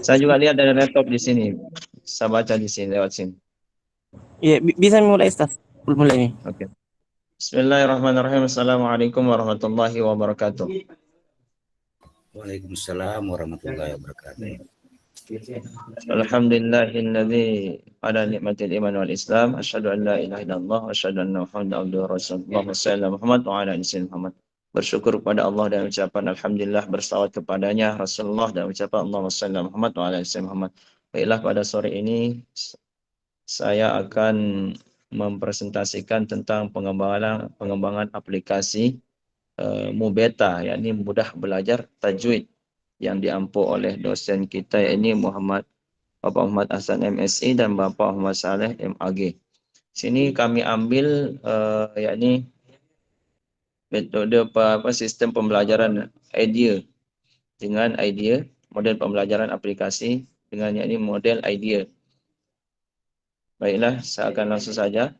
Saya juga lihat dari laptop di sini. Saya baca di sini lewat sini. Iya, bisa mulai Ustaz. Mulai nih. Oke. Bismillahirrahmanirrahim. Assalamualaikum warahmatullahi wabarakatuh. Waalaikumsalam warahmatullahi wabarakatuh. Alhamdulillahilladzi ala nikmatil iman wal Islam. Asyhadu an la ilaha illallah wa asyhadu anna Muhammadan abduhu wa rasuluh. Allahumma shalli ala Muhammad wa ala ali sayyidina Muhammad. Bersyukur kepada Allah dan ucapan alhamdulillah, bersalawat kepadanya Rasulullah dan ucapan Allahumma shalli ala Muhammad wa ala ali sayyidina Muhammad. Baiklah, pada sore ini saya akan mempresentasikan tentang pengembangan aplikasi Mubeta, yakni mudah belajar tajwid, yang diampu oleh dosen kita, yakni Bapak Muhammad Hasan MSI dan Bapak Muhammad Saleh MAG. Sini kami ambil yakni metode sistem pembelajaran IDEA, dengan IDEA, model pembelajaran aplikasi dengan yakni model IDEA. Baiklah, saya akan langsung saja.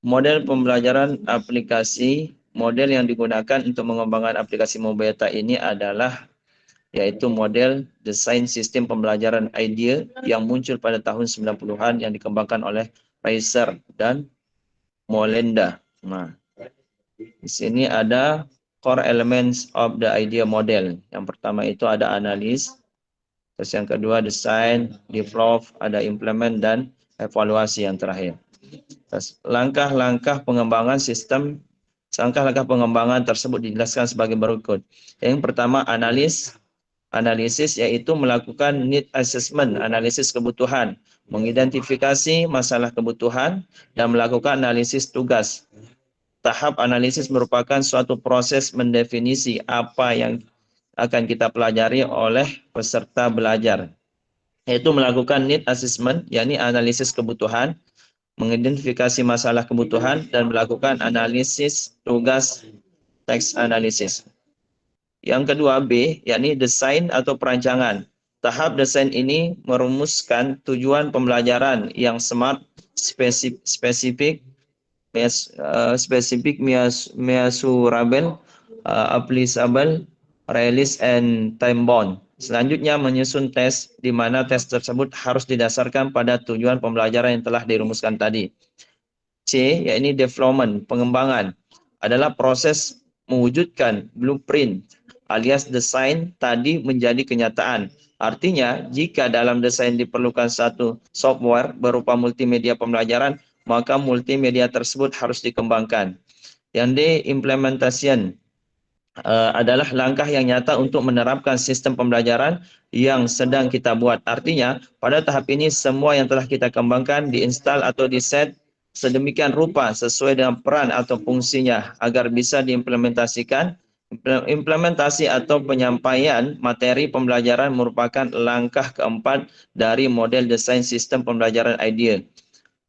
Model pembelajaran aplikasi, model yang digunakan untuk mengembangkan aplikasi Mubeta ini adalah yaitu model desain sistem pembelajaran IDEA yang muncul pada tahun 90-an yang dikembangkan oleh Reiser dan Molenda. Nah, di sini ada core elements of the IDEA model. Yang pertama itu ada analis, terus yang kedua design, develop, ada implement, dan evaluasi yang terakhir. Langkah-langkah pengembangan tersebut dijelaskan sebagai berikut. Yang pertama, analisis yaitu melakukan need assessment, analisis kebutuhan, mengidentifikasi masalah kebutuhan, dan melakukan analisis tugas. Tahap analisis merupakan suatu proses mendefinisi apa yang akan kita pelajari oleh peserta belajar, yaitu melakukan need assessment, yakni analisis kebutuhan, mengidentifikasi masalah kebutuhan, dan melakukan analisis tugas, teks analisis. Yang kedua B, yakni desain atau perancangan. Tahap desain ini merumuskan tujuan pembelajaran yang smart, spesifik, measurable, applicable, realist, and time bound. Selanjutnya menyusun tes, di mana tes tersebut harus didasarkan pada tujuan pembelajaran yang telah dirumuskan tadi. C, yakni development, pengembangan, adalah proses mewujudkan blueprint alias desain tadi menjadi kenyataan. Artinya, jika dalam desain diperlukan satu software berupa multimedia pembelajaran, maka multimedia tersebut harus dikembangkan. Yang D, implementation, adalah langkah yang nyata untuk menerapkan sistem pembelajaran yang sedang kita buat. Artinya, pada tahap ini semua yang telah kita kembangkan diinstal atau diset sedemikian rupa sesuai dengan peran atau fungsinya agar bisa diimplementasikan. Implementasi atau penyampaian materi pembelajaran merupakan langkah keempat dari model desain sistem pembelajaran IDEA.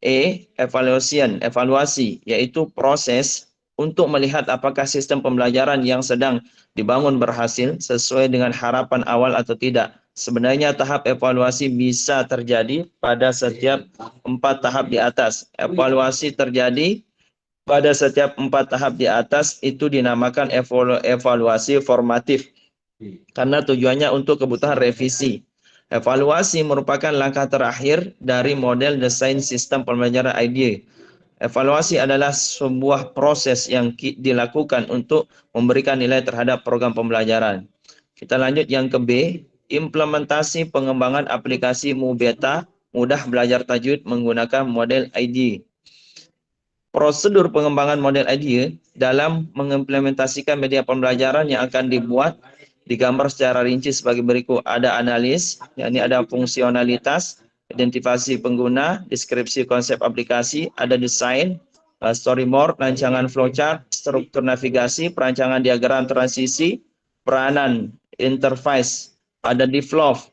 E, evaluasi, yaitu proses untuk melihat apakah sistem pembelajaran yang sedang dibangun berhasil sesuai dengan harapan awal atau tidak. Sebenarnya tahap evaluasi bisa terjadi pada setiap 4 tahap di atas. Evaluasi terjadi pada setiap 4 tahap di atas, itu dinamakan evaluasi formatif, karena tujuannya untuk kebutuhan revisi. Evaluasi merupakan langkah terakhir dari model desain sistem pembelajaran IDEA. Evaluasi adalah sebuah proses yang dilakukan untuk memberikan nilai terhadap program pembelajaran. Kita lanjut yang ke B, implementasi pengembangan aplikasi Mubeta, mudah belajar tajwid menggunakan model IDEA. Prosedur pengembangan model IDEA dalam mengimplementasikan media pembelajaran yang akan dibuat digambar secara rinci sebagai berikut. Ada analis, yakni ada fungsionalitas, identifikasi pengguna, deskripsi konsep aplikasi, ada desain, storyboard, rancangan flowchart, struktur navigasi, perancangan diagram transisi, peranan interface, ada develop,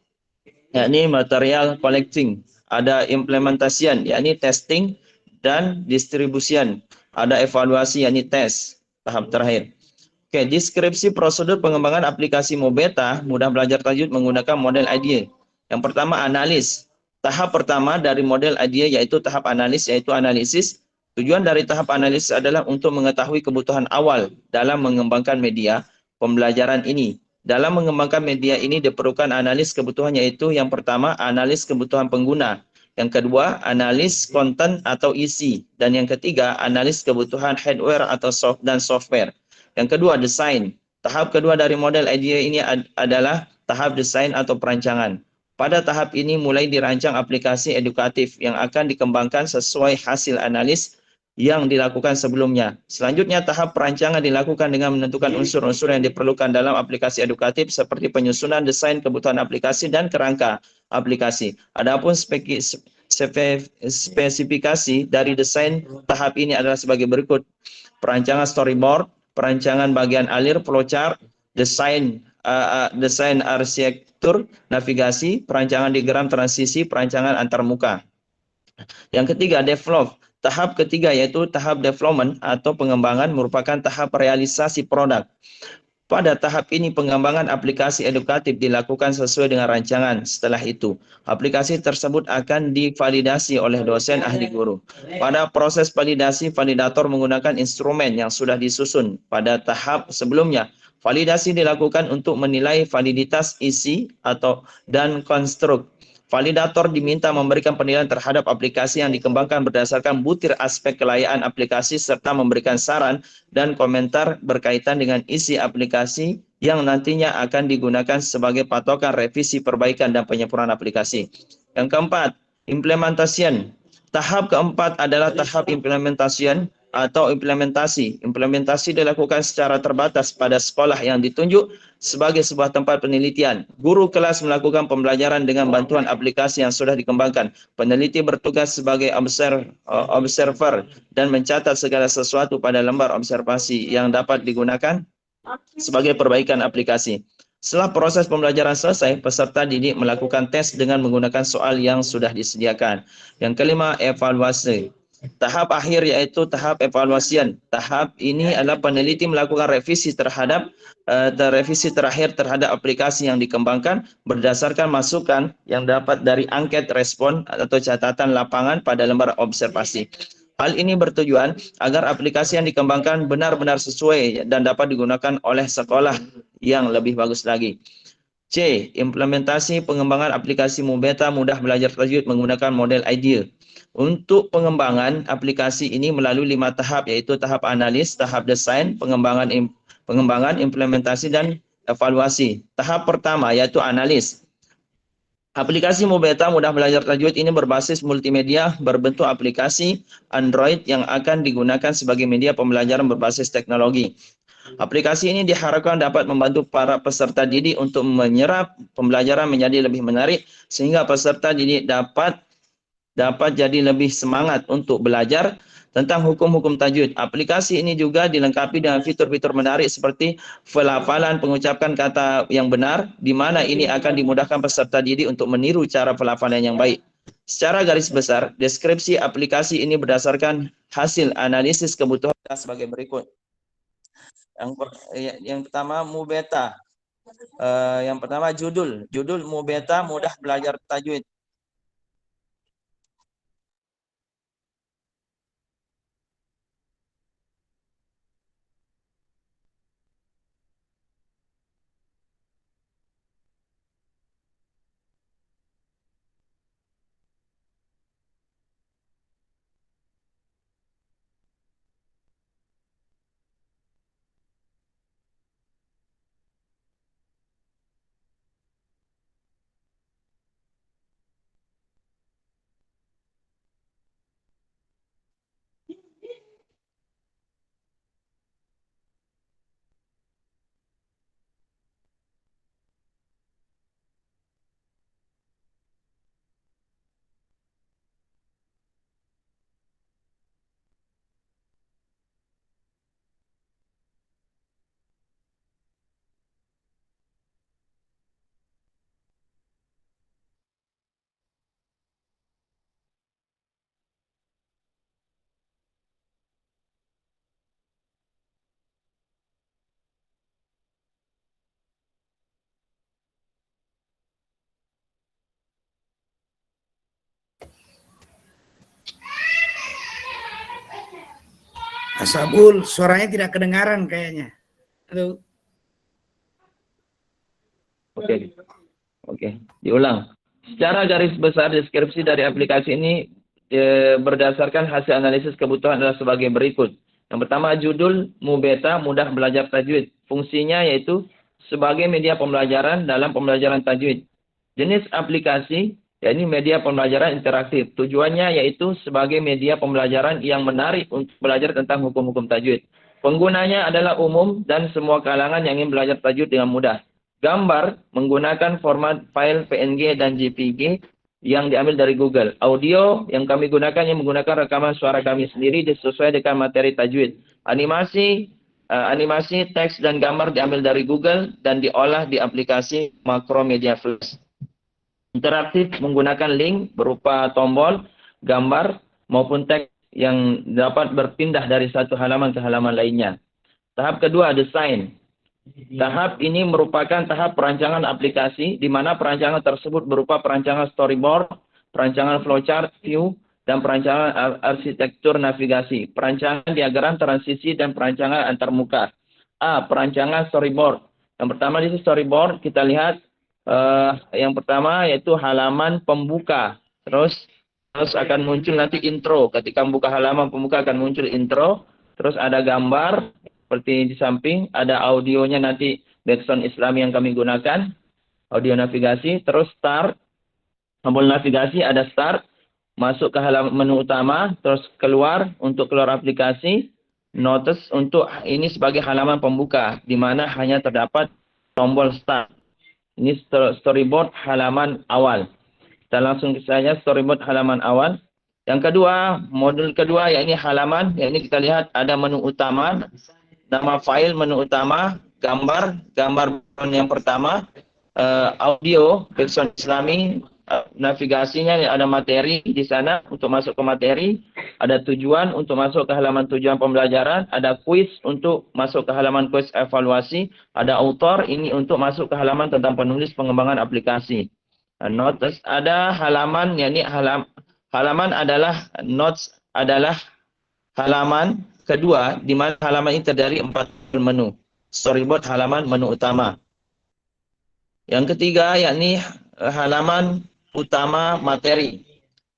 yakni material collecting, ada implementation, yakni testing, dan distribution, ada evaluasi, yakni tes, tahap terakhir. Oke, deskripsi prosedur pengembangan aplikasi Mubeta, mudah belajar tajwid menggunakan model IDEA. Yang pertama, analis. Tahap pertama dari model IDEA yaitu tahap analis, yaitu analisis. Tujuan dari tahap analisis adalah untuk mengetahui kebutuhan awal dalam mengembangkan media pembelajaran ini. Dalam mengembangkan media ini diperlukan analis kebutuhan, yaitu yang pertama analis kebutuhan pengguna, yang kedua analis konten atau isi, dan yang ketiga analis kebutuhan hardware atau software. Yang kedua desain. Tahap kedua dari model idea ini adalah tahap desain atau perancangan. Pada tahap ini mulai dirancang aplikasi edukatif yang akan dikembangkan sesuai hasil analis yang dilakukan sebelumnya. Selanjutnya, tahap perancangan dilakukan dengan menentukan unsur-unsur yang diperlukan dalam aplikasi edukatif seperti penyusunan desain kebutuhan aplikasi dan kerangka aplikasi. Adapun spesifikasi dari desain tahap ini adalah sebagai berikut: perancangan storyboard, perancangan bagian alir, flowchart, desain arsitektur, navigasi, perancangan diagram transisi, perancangan antarmuka. Yang ketiga, develop. Tahap ketiga yaitu tahap development atau pengembangan merupakan tahap realisasi produk. Pada tahap ini pengembangan aplikasi edukatif dilakukan sesuai dengan rancangan. Setelah itu, aplikasi tersebut akan divalidasi oleh dosen ahli guru. Pada proses validasi, validator menggunakan instrumen yang sudah disusun. Pada tahap sebelumnya, validasi dilakukan untuk menilai validitas isi dan konstruk. Validator diminta memberikan penilaian terhadap aplikasi yang dikembangkan berdasarkan butir aspek kelayaan aplikasi serta memberikan saran dan komentar berkaitan dengan isi aplikasi yang nantinya akan digunakan sebagai patokan revisi, perbaikan, dan penyempurnaan aplikasi. Yang keempat, implementation. Tahap keempat adalah tahap implementation atau implementasi. Implementasi dilakukan secara terbatas pada sekolah yang ditunjuk sebagai sebuah tempat penelitian. Guru kelas melakukan pembelajaran dengan bantuan aplikasi yang sudah dikembangkan. Peneliti bertugas sebagai observer dan mencatat segala sesuatu pada lembar observasi yang dapat digunakan sebagai perbaikan aplikasi. Setelah proses pembelajaran selesai, peserta didik melakukan tes dengan menggunakan soal yang sudah disediakan. Yang kelima, evaluasi. Tahap akhir yaitu tahap evaluasian. Tahap ini adalah peneliti melakukan revisi terakhir terhadap aplikasi yang dikembangkan berdasarkan masukan yang dapat dari angket respon atau catatan lapangan pada lembar observasi. Hal ini bertujuan agar aplikasi yang dikembangkan benar-benar sesuai dan dapat digunakan oleh sekolah yang lebih bagus lagi. C. Implementasi pengembangan aplikasi Mubeta mudah belajar tajwid menggunakan model IDEA. Untuk pengembangan aplikasi ini melalui 5 tahap, yaitu tahap analis, tahap desain, pengembangan, implementasi, dan evaluasi. Tahap pertama yaitu analis. Aplikasi Mubeta mudah belajar tajwid ini berbasis multimedia berbentuk aplikasi Android yang akan digunakan sebagai media pembelajaran berbasis teknologi. Aplikasi ini diharapkan dapat membantu para peserta didik untuk menyerap pembelajaran menjadi lebih menarik sehingga peserta didik dapat jadi lebih semangat untuk belajar tentang hukum-hukum tajwid. Aplikasi ini juga dilengkapi dengan fitur-fitur menarik seperti pelafalan pengucapan kata yang benar, di mana ini akan dimudahkan peserta didik untuk meniru cara pelafalan yang baik. Secara garis besar, deskripsi aplikasi ini berdasarkan hasil analisis kebutuhan sebagai berikut. Yang pertama, Mubeta. Yang pertama, judul Mubeta mudah belajar tajwid. Asabul, suaranya tidak kedengaran kayaknya. Halo. Oke. Oke, diulang. Secara garis besar deskripsi dari aplikasi ini berdasarkan hasil analisis kebutuhan adalah sebagai berikut. Yang pertama, judul Mubeta, mudah belajar tajwid. Fungsinya yaitu sebagai media pembelajaran dalam pembelajaran tajwid. Jenis aplikasi, yakni media pembelajaran interaktif. Tujuannya yaitu sebagai media pembelajaran yang menarik untuk belajar tentang hukum-hukum tajwid. Penggunanya adalah umum dan semua kalangan yang ingin belajar tajwid dengan mudah. Gambar menggunakan format file PNG dan JPG yang diambil dari Google. Audio yang kami gunakan yang menggunakan rekaman suara kami sendiri sesuai dengan materi tajwid. Animasi, teks dan gambar diambil dari Google dan diolah di aplikasi Macromedia Flash. Interaktif menggunakan link berupa tombol, gambar maupun teks yang dapat berpindah dari satu halaman ke halaman lainnya. Tahap kedua, desain. Tahap ini merupakan tahap perancangan aplikasi, di mana perancangan tersebut berupa perancangan storyboard, perancangan flowchart, view, dan perancangan arsitektur navigasi, perancangan diagram transisi, dan perancangan antarmuka. A. Perancangan storyboard. Yang pertama di storyboard, kita lihat yang pertama yaitu halaman pembuka. Terus akan muncul nanti intro. Ketika membuka halaman pembuka akan muncul intro. Terus ada gambar. Seperti di samping, ada audionya nanti background Islami yang kami gunakan, audio navigasi, terus start, tombol navigasi ada start, masuk ke halaman menu utama, terus keluar untuk keluar aplikasi, notice untuk ini sebagai halaman pembuka, di mana hanya terdapat tombol start. Ini storyboard halaman awal. Kita langsung saja storyboard halaman awal. Yang kedua, modul kedua, yakni halaman, yakni kita lihat ada menu utama, nama file menu utama, gambar yang pertama, audio, background Islami, navigasinya ada materi di sana untuk masuk ke materi, ada tujuan untuk masuk ke halaman tujuan pembelajaran, ada quiz untuk masuk ke halaman quiz evaluasi, ada author ini untuk masuk ke halaman tentang penulis pengembangan aplikasi. Notes ada halaman, yakni halaman adalah notes adalah halaman kedua, di mana halaman ini terdiri 4 menu. Storyboard halaman menu utama. Yang ketiga, yakni halaman utama materi.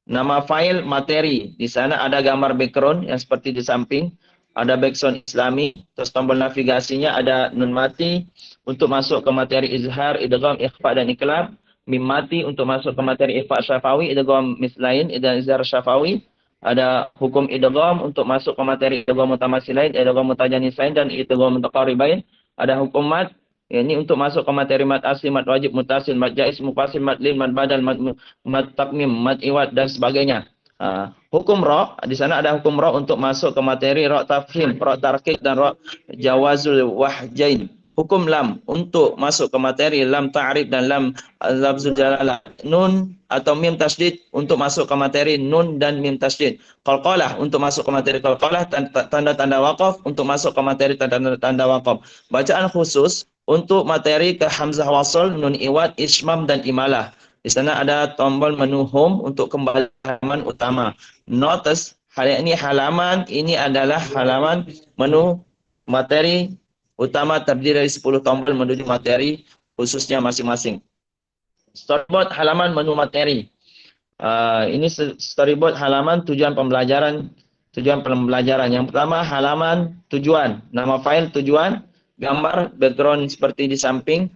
Nama file materi. Di sana ada gambar background yang seperti di samping. Ada background Islami. Terus tombol navigasinya ada nun mati untuk masuk ke materi izhar, idgham, ikhfa, dan iklab. Mim mati untuk masuk ke materi ikhfa syafawi, idgham mislain, dan izhar syafawi. Ada hukum idgham untuk masuk ke materi idgham mutamasilain, idgham mutajanisain, dan idgham mutaqaribain. Ada hukum mat, ini untuk masuk ke materi mat asli, mat wajib, mutasil, mat jaiz, mufasil, mat lin, mat badal, mat takmim, mat iwad, dan sebagainya. Hukum ro, di sana ada hukum ro untuk masuk ke materi ro tafhim, ro tarkik, dan ro jawazul wahjain. Hukum lam untuk masuk ke materi lam ta'rif dan lam lafzul jalalah. Nun atau mim tasydid untuk masuk ke materi nun dan mim tasydid. Qalqalah untuk masuk ke materi qalqalah, tanda-tanda waqaf untuk masuk ke materi tanda-tanda waqaf. Bacaan khusus untuk materi ke hamzah wasl, nun iwad, ismam, dan imalah. Di sana ada tombol menu home untuk kembali halaman utama. Notice ini halaman ini adalah halaman menu materi utama terdiri dari 10 tombol menuju materi khususnya masing-masing. Storyboard halaman menu materi. Ini storyboard halaman tujuan pembelajaran. Yang pertama halaman tujuan, nama file tujuan, gambar background seperti di samping,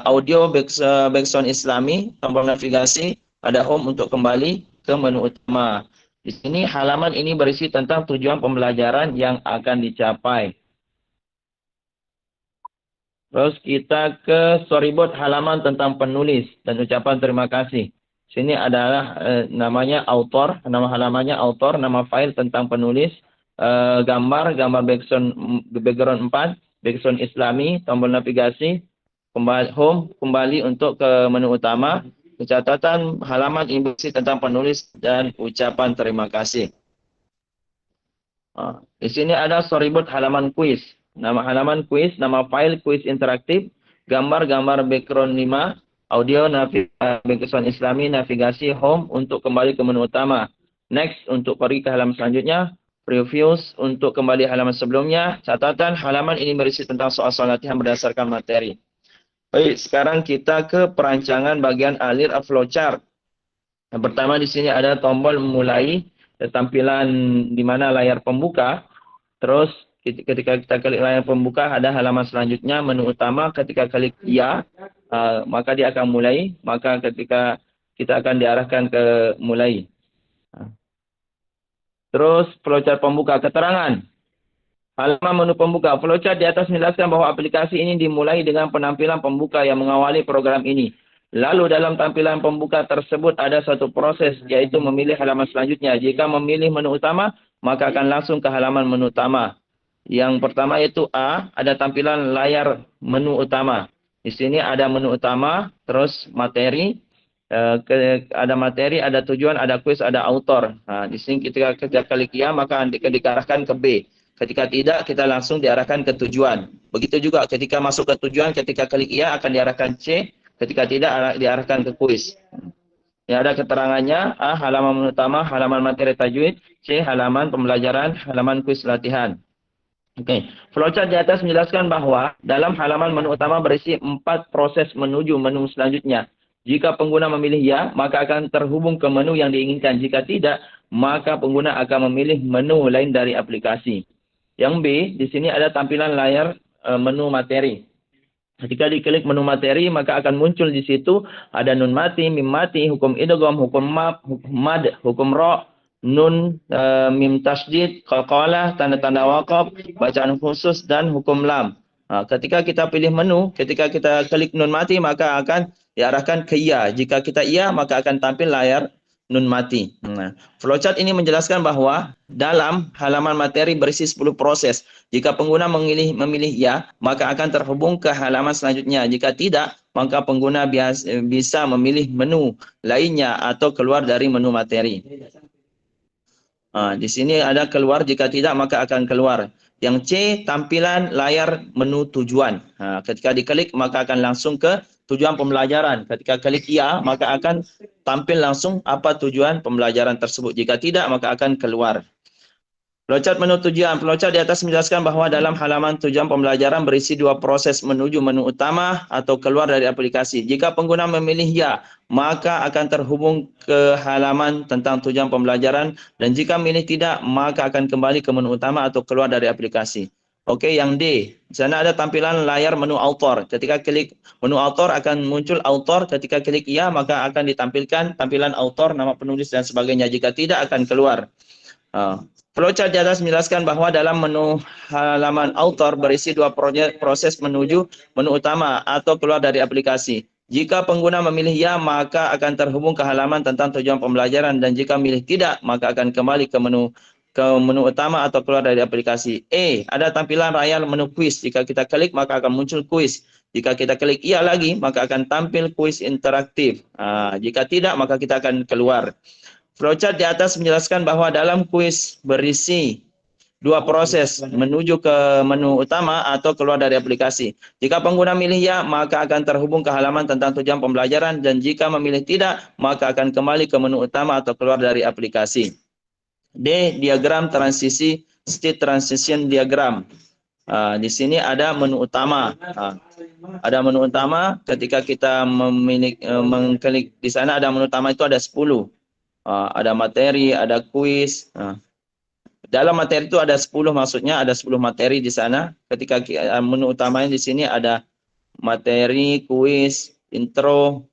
audio background Islami, tombol navigasi, ada home untuk kembali ke menu utama. Di sini halaman ini berisi tentang tujuan pembelajaran yang akan dicapai. Terus kita ke storyboard halaman tentang penulis dan ucapan terima kasih. Sini adalah namanya author, nama halamannya author, nama file tentang penulis, gambar background 4, background Islami, tombol navigasi, kembali untuk ke menu utama, catatan halaman instruksi tentang penulis dan ucapan terima kasih. Di sini ada storyboard halaman kuis. Nama halaman kuis, nama file kuis interaktif, gambar background 5, audio background Islami, navigasi home untuk kembali ke menu utama. Next untuk pergi ke halaman selanjutnya, previews untuk kembali halaman sebelumnya. Catatan halaman ini berisi tentang soal-soal latihan berdasarkan materi. Baik, sekarang kita ke perancangan bagian alir flowchart. Yang pertama di sini ada tombol memulai, tampilan di mana layar pembuka. Terus ketika kita klik layar pembuka ada halaman selanjutnya menu utama. Ketika klik ya, maka dia akan mulai. Maka ketika kita akan diarahkan ke mulai. Terus flowchart pembuka, keterangan. Halaman menu pembuka. Flowchart di atas menjelaskan bahwa aplikasi ini dimulai dengan penampilan pembuka yang mengawali program ini. Lalu dalam tampilan pembuka tersebut ada satu proses, yaitu memilih halaman selanjutnya. Jika memilih menu utama, maka akan langsung ke halaman menu utama. Yang pertama yaitu A, ada tampilan layar menu utama. Di sini ada menu utama, terus materi, ada materi, ada tujuan, ada kuis, ada autor. Nah, di sini ketika kita klik ya, maka diarahkan ke B. Ketika tidak, kita langsung diarahkan ke tujuan. Begitu juga ketika masuk ke tujuan, ketika klik iya akan diarahkan C. Ketika tidak, diarahkan ke kuis. Ya, ada keterangannya. A, halaman utama, halaman materi tajwid. C, halaman pembelajaran, halaman kuis latihan. Oke. Flowchart di atas menjelaskan bahwa dalam halaman menu utama berisi 4 proses menuju menu selanjutnya. Jika pengguna memilih ya, maka akan terhubung ke menu yang diinginkan. Jika tidak, maka pengguna akan memilih menu lain dari aplikasi. Yang B, di sini ada tampilan layar menu materi. Ketika diklik menu materi, maka akan muncul di situ ada nun mati, mim mati, hukum idgham, hukum mad, hukum ro, nun, mim tasdid, qalqalah, tanda-tanda waqaf, bacaan khusus, dan hukum lam. Nah, ketika kita pilih menu, ketika kita klik nun mati, maka akan diarahkan ke iya. Jika kita iya, maka akan tampil layar nun mati. Nah, flowchart ini menjelaskan bahwa dalam halaman materi berisi 10 proses. Jika pengguna memilih ya, maka akan terhubung ke halaman selanjutnya. Jika tidak, maka pengguna bisa memilih menu lainnya atau keluar dari menu materi. Nah, di sini ada keluar, jika tidak maka akan keluar. Yang C, tampilan layar menu tujuan. Nah, ketika diklik maka akan langsung ke tujuan pembelajaran. Ketika klik ya, maka akan tampil langsung apa tujuan pembelajaran tersebut. Jika tidak, maka akan keluar. Flowchart menu tujuan. Flowchart di atas menjelaskan bahwa dalam halaman tujuan pembelajaran berisi 2 proses menuju menu utama atau keluar dari aplikasi. Jika pengguna memilih ya, maka akan terhubung ke halaman tentang tujuan pembelajaran. Dan jika memilih tidak, maka akan kembali ke menu utama atau keluar dari aplikasi. Oke, yang D. Di sana ada tampilan layar menu author. Ketika klik menu author akan muncul author. Ketika klik ya, maka akan ditampilkan tampilan author, nama penulis, dan sebagainya. Jika tidak, akan keluar. Flowchart di atas menjelaskan bahwa dalam menu halaman author berisi 2 proses menuju menu utama atau keluar dari aplikasi. Jika pengguna memilih ya, maka akan terhubung ke halaman tentang tujuan pembelajaran, dan jika memilih tidak, maka akan kembali ke menu utama atau keluar dari aplikasi. E, ada tampilan layar menu kuis. Jika kita klik, maka akan muncul kuis. Jika kita klik iya lagi, maka akan tampil kuis interaktif. Jika tidak, maka kita akan keluar. Flowchart di atas menjelaskan bahwa dalam kuis berisi 2 proses menuju ke menu utama atau keluar dari aplikasi. Jika pengguna milih ya, maka akan terhubung ke halaman tentang tujuan pembelajaran, dan jika memilih tidak, maka akan kembali ke menu utama atau keluar dari aplikasi. D, diagram transisi, state transition diagram. Di sini ada menu utama. Ada menu utama. Ketika kita mengklik di sana, ada menu utama itu ada 10. Ada materi, ada kuis. Dalam materi itu ada 10, maksudnya ada 10 materi di sana. Ketika menu utamanya di sini ada materi, kuis, intro,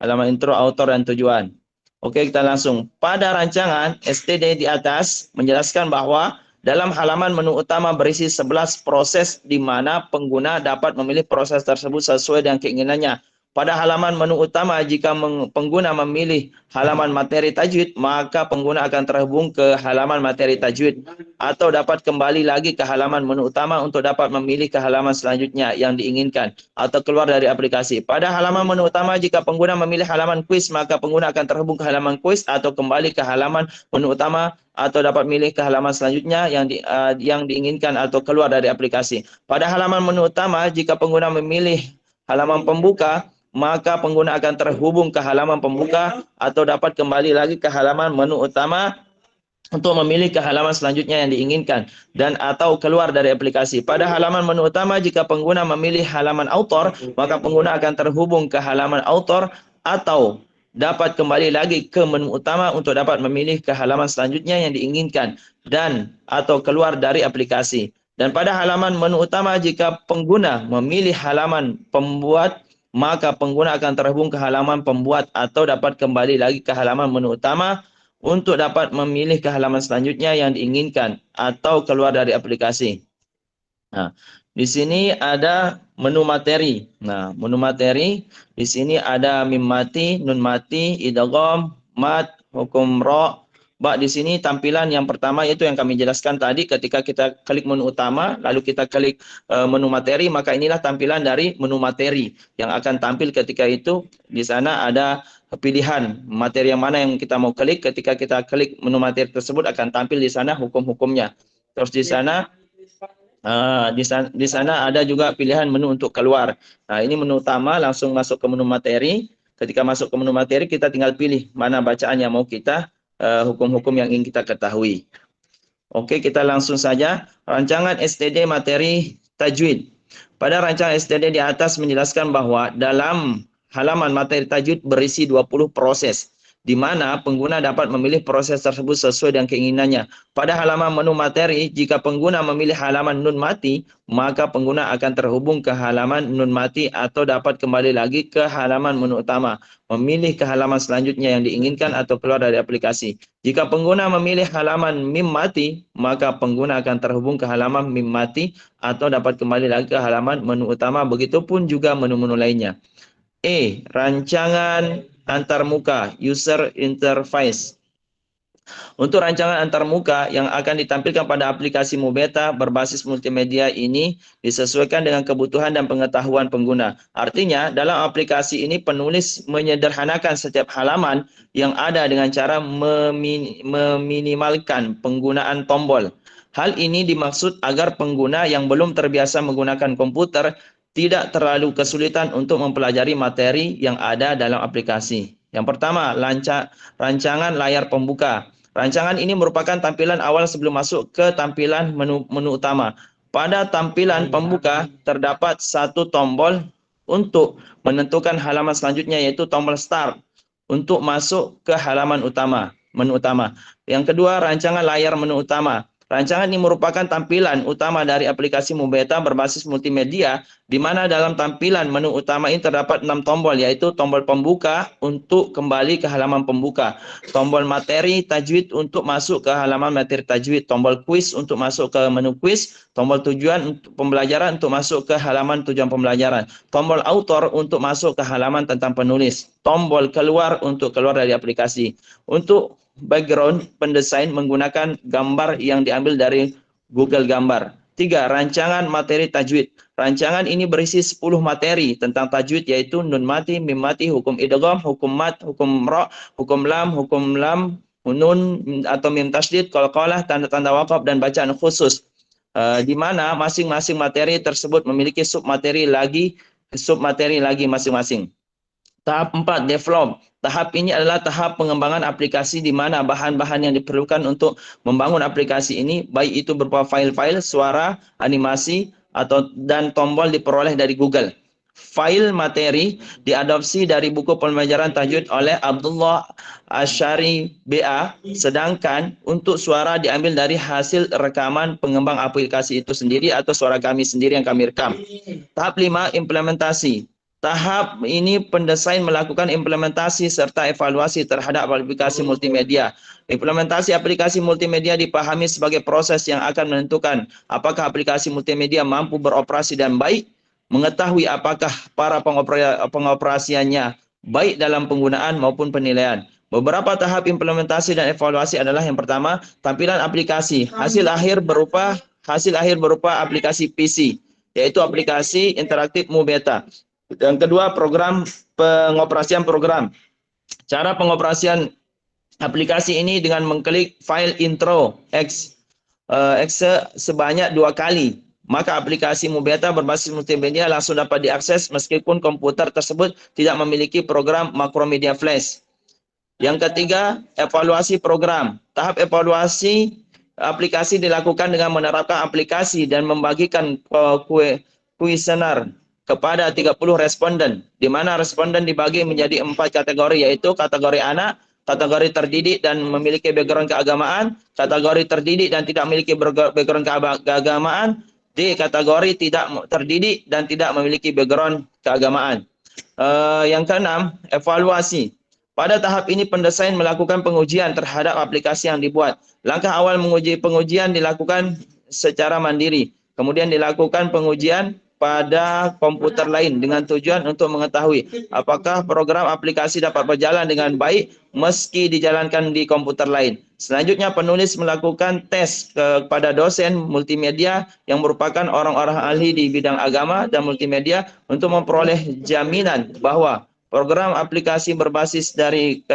halaman intro, author, dan tujuan. Oke, kita langsung. Pada rancangan STD di atas menjelaskan bahwa dalam halaman menu utama berisi 11 proses di mana pengguna dapat memilih proses tersebut sesuai dengan keinginannya. Pada halaman menu utama, jika pengguna memilih halaman materi tajwid, maka pengguna akan terhubung ke halaman materi tajwid atau dapat kembali lagi ke halaman menu utama untuk dapat memilih ke halaman selanjutnya yang diinginkan atau keluar dari aplikasi. Pada halaman menu utama, jika pengguna memilih halaman kuis, maka pengguna akan terhubung ke halaman kuis atau kembali ke halaman menu utama atau dapat memilih ke halaman selanjutnya yang diinginkan atau keluar dari aplikasi. Pada halaman menu utama, jika pengguna memilih halaman pembuka, maka pengguna akan terhubung ke halaman pembuka atau dapat kembali lagi ke halaman menu utama untuk memilih ke halaman selanjutnya yang diinginkan dan atau keluar dari aplikasi. Pada halaman menu utama, jika pengguna memilih halaman author, maka pengguna akan terhubung ke halaman author atau dapat kembali lagi ke menu utama untuk dapat memilih ke halaman selanjutnya yang diinginkan dan atau keluar dari aplikasi. Dan pada halaman menu utama, jika pengguna memilih halaman pembuat, maka pengguna akan terhubung ke halaman pembuat atau dapat kembali lagi ke halaman menu utama untuk dapat memilih ke halaman selanjutnya yang diinginkan atau keluar dari aplikasi. Nah, di sini ada menu materi. Nah, menu materi di sini ada mim mati, nun mati, idgham, mat, hukum ra. Di sini tampilan yang pertama yaitu yang kami jelaskan tadi, ketika kita klik menu utama lalu kita klik menu materi, maka inilah tampilan dari menu materi yang akan tampil ketika itu. Di sana ada pilihan materi yang mana yang kita mau klik. Ketika kita klik menu materi tersebut akan tampil di sana hukum-hukumnya. Terus di sana di sana ada juga pilihan menu untuk keluar. Nah, ini menu utama, langsung masuk ke menu materi. Ketika masuk ke menu materi, kita tinggal pilih mana bacaan yang mau kita, hukum-hukum yang ingin kita ketahui. Oke, kita langsung saja. Rancangan STD materi tajwid. Pada rancangan STD di atas menjelaskan bahwa dalam halaman materi tajwid berisi 20 proses, di mana pengguna dapat memilih proses tersebut sesuai dengan keinginannya. Pada halaman menu materi, jika pengguna memilih halaman nun mati, maka pengguna akan terhubung ke halaman nun mati atau dapat kembali lagi ke halaman menu utama, memilih ke halaman selanjutnya yang diinginkan atau keluar dari aplikasi. Jika pengguna memilih halaman mim mati, maka pengguna akan terhubung ke halaman mim mati atau dapat kembali lagi ke halaman menu utama. Begitupun juga menu-menu lainnya. Rancangan antarmuka, user interface. Untuk rancangan antarmuka yang akan ditampilkan pada aplikasi Mubeta berbasis multimedia ini disesuaikan dengan kebutuhan dan pengetahuan pengguna. Artinya, dalam aplikasi ini penulis menyederhanakan setiap halaman yang ada dengan cara meminimalkan penggunaan tombol. Hal ini dimaksud agar pengguna yang belum terbiasa menggunakan komputer tidak terlalu kesulitan untuk mempelajari materi yang ada dalam aplikasi. Yang pertama, rancangan layar pembuka. Rancangan ini merupakan tampilan awal sebelum masuk ke tampilan menu utama. Pada tampilan pembuka, terdapat satu tombol untuk menentukan halaman selanjutnya, yaitu tombol Start untuk masuk ke halaman menu utama. Yang kedua, rancangan layar menu utama. Rancangan ini merupakan tampilan utama dari aplikasi Mubeta berbasis multimedia, di mana dalam tampilan menu utama ini terdapat 6 tombol, yaitu tombol pembuka untuk kembali ke halaman pembuka, tombol materi tajwid untuk masuk ke halaman materi tajwid, tombol quiz untuk masuk ke menu quiz, tombol tujuan untuk pembelajaran untuk masuk ke halaman tujuan pembelajaran, tombol author untuk masuk ke halaman tentang penulis, tombol keluar untuk keluar dari aplikasi. Untuk background pendesain menggunakan gambar yang diambil dari Google Gambar. 3. Rancangan materi tajwid. Rancangan ini berisi 10 materi tentang tajwid, yaitu nun mati, mim mati, hukum idgham, hukum mat, hukum ra, hukum lam, nun atau mim tasydid, qalqalah, tanda-tanda waqaf dan bacaan khusus. Di mana masing-masing materi tersebut memiliki submateri lagi masing-masing. Tahap 4, develop. Tahap ini adalah tahap pengembangan aplikasi, di mana bahan-bahan yang diperlukan untuk membangun aplikasi ini, baik itu berupa file-file, suara, animasi, dan tombol diperoleh dari Google. File materi diadopsi dari buku pembelajaran tajwid oleh Abdullah Asyari BA, sedangkan untuk suara diambil dari hasil rekaman pengembang aplikasi itu sendiri atau suara kami sendiri yang kami rekam. Tahap 5, implementasi. Tahap ini pendesain melakukan implementasi serta evaluasi terhadap aplikasi multimedia. Implementasi aplikasi multimedia dipahami sebagai proses yang akan menentukan apakah aplikasi multimedia mampu beroperasi dan baik, mengetahui apakah para pengoperasiannya baik dalam penggunaan maupun penilaian. Beberapa tahap implementasi dan evaluasi adalah: yang pertama, tampilan aplikasi. Hasil akhir berupa aplikasi PC, yaitu aplikasi interaktif Mubeta. Yang kedua, pengoperasian program. Cara pengoperasian aplikasi ini dengan mengklik file intro exe sebanyak 2 kali. Maka aplikasi Mubeta berbasis multimedia langsung dapat diakses meskipun komputer tersebut tidak memiliki program Macromedia Flash. Yang ketiga, evaluasi program. Tahap evaluasi aplikasi dilakukan dengan menerapkan aplikasi dan membagikan kuesioner kepada 30 responden, di mana responden dibagi menjadi 4 kategori, yaitu kategori anak, kategori terdidik dan memiliki background keagamaan, kategori terdidik dan tidak memiliki background keagamaan, di kategori tidak terdidik dan tidak memiliki background keagamaan. Yang keenam, evaluasi. Pada tahap ini pendesain melakukan pengujian terhadap aplikasi yang dibuat. Langkah awal pengujian dilakukan secara mandiri. Kemudian dilakukan pengujian pada komputer lain dengan tujuan untuk mengetahui apakah program aplikasi dapat berjalan dengan baik meski dijalankan di komputer lain. Selanjutnya penulis melakukan tes kepada dosen multimedia yang merupakan orang-orang ahli di bidang agama dan multimedia untuk memperoleh jaminan bahwa program aplikasi berbasis dari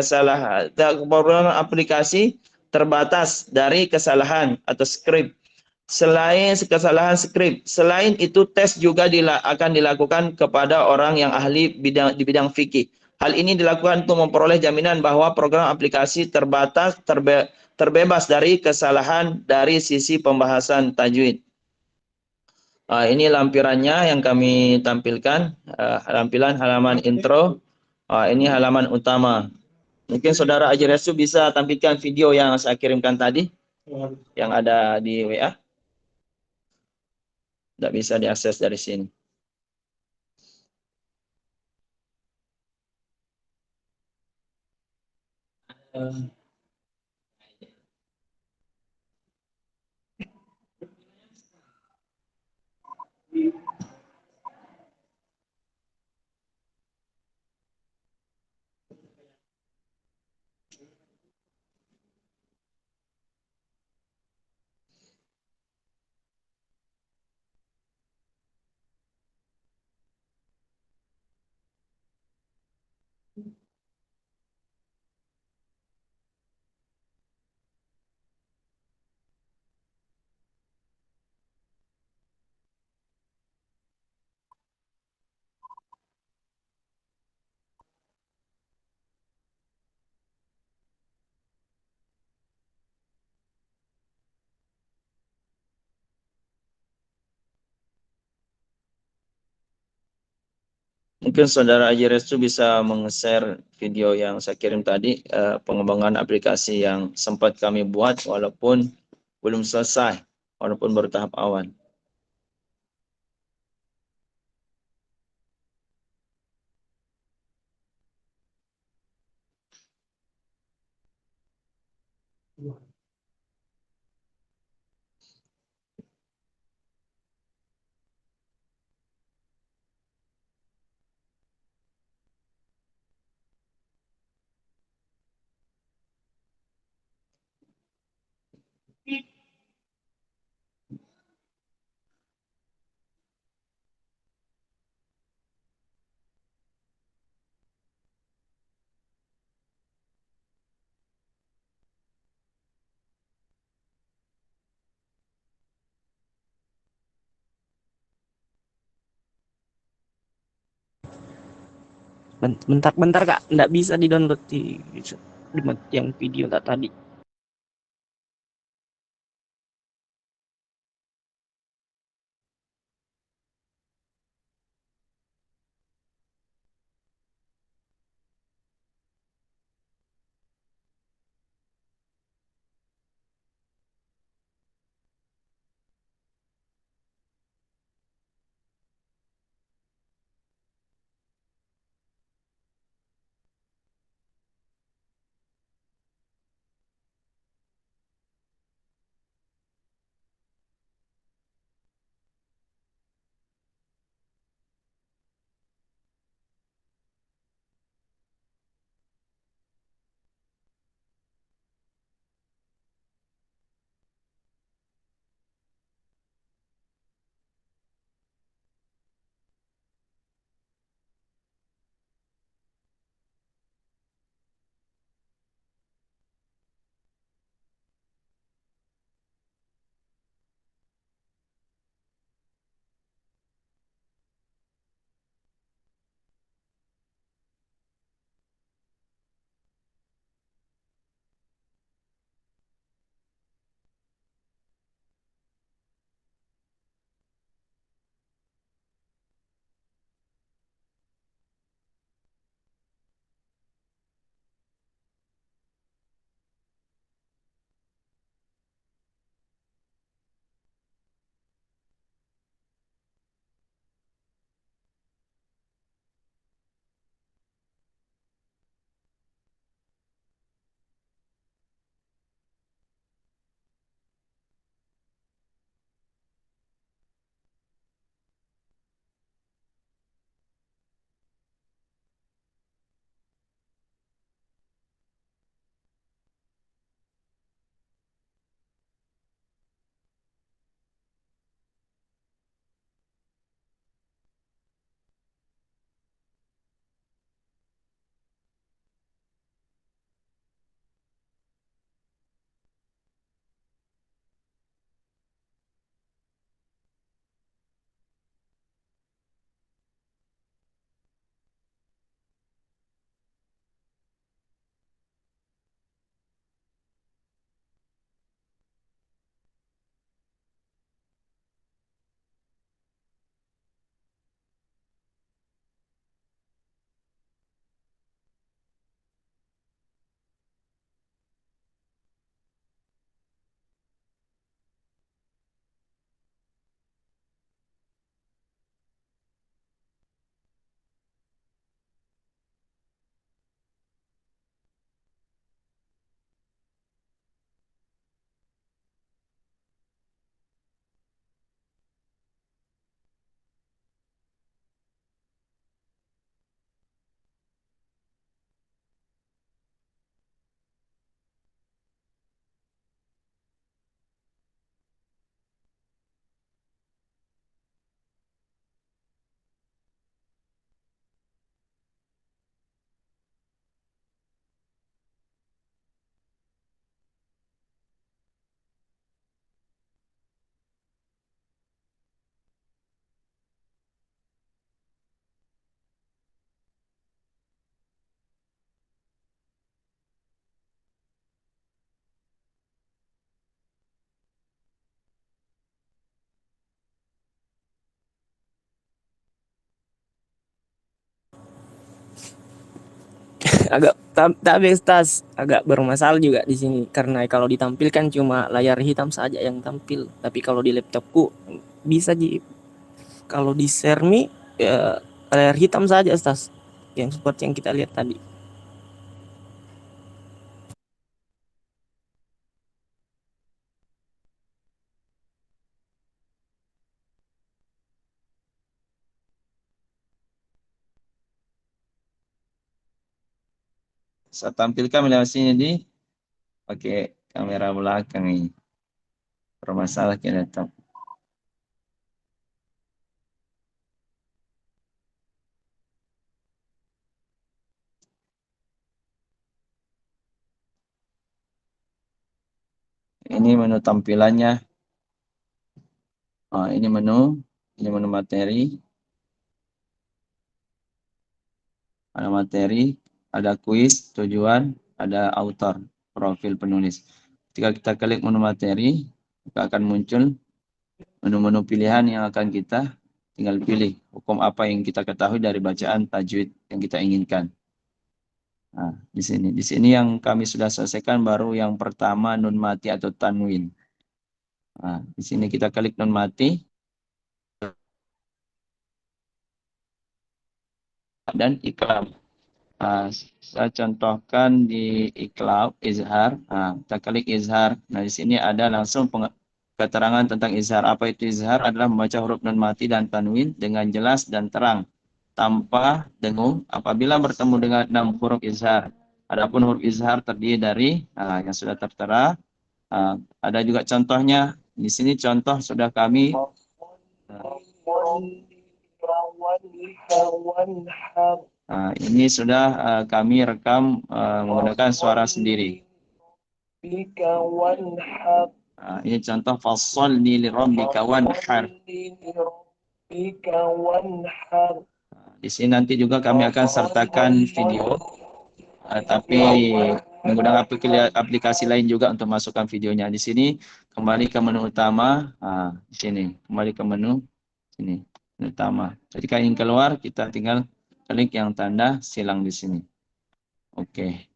program aplikasi terbatas dari kesalahan atau skrip. Selain kesalahan skrip, selain itu tes juga akan dilakukan kepada orang yang ahli di bidang fikih. Hal ini dilakukan untuk memperoleh jaminan bahwa program aplikasi terbebas dari kesalahan dari sisi pembahasan tajwid. Ini lampirannya yang kami tampilkan, lampiran halaman intro. Ini halaman utama. Mungkin saudara Aji Resu bisa tampilkan video yang saya kirimkan tadi, yang ada di WA. Tidak bisa diakses dari sini. Mungkin saudara Aji Restu bisa meng-share video yang saya kirim tadi, pengembangan aplikasi yang sempat kami buat walaupun belum selesai, walaupun baru tahap awal. Bentar Kak, nggak bisa di-download yang video tadi. agak tapi Ustaz agak bermasalah juga di sini karena kalau ditampilkan cuma layar hitam saja yang tampil. Tapi kalau di laptopku bisa kalau di share mi ya, layar hitam saja Ustaz. Yang seperti yang kita lihat tadi. Saya tampilkan lewat sini di pakai kamera belakang ini. Bermasalah ke laptop. Ini menu tampilannya. Ini menu materi. Ada materi, ada kuis, tujuan, ada author, profil penulis. Ketika kita klik menu materi, maka akan muncul menu-menu pilihan yang akan kita tinggal pilih hukum apa yang kita ketahui dari bacaan tajwid yang kita inginkan. Nah, di sini yang kami sudah selesaikan baru yang pertama nun mati atau tanwin. Nah, di sini kita klik nun mati dan iklam. Saya contohkan di iklab, izhar. Kita klik izhar. Nah, di sini ada langsung keterangan tentang izhar. Apa itu izhar? Adalah membaca huruf nun mati dan tanwin dengan jelas dan terang, tanpa dengung apabila bertemu dengan 6 huruf izhar. Adapun huruf izhar terdiri dari yang sudah tertera. Ada juga contohnya. Di sini contoh sudah kami ini sudah kami rekam menggunakan suara sendiri. Ini contoh fasholli li rabbika wanhar. Di sini nanti juga kami akan sertakan video, tapi menggunakan aplikasi lain juga untuk masukkan videonya. Di sini kembali ke menu utama. Di sini kembali ke menu sini menu utama. Jadi kalau ingin keluar kita tinggal klik yang tanda silang di sini. Oke.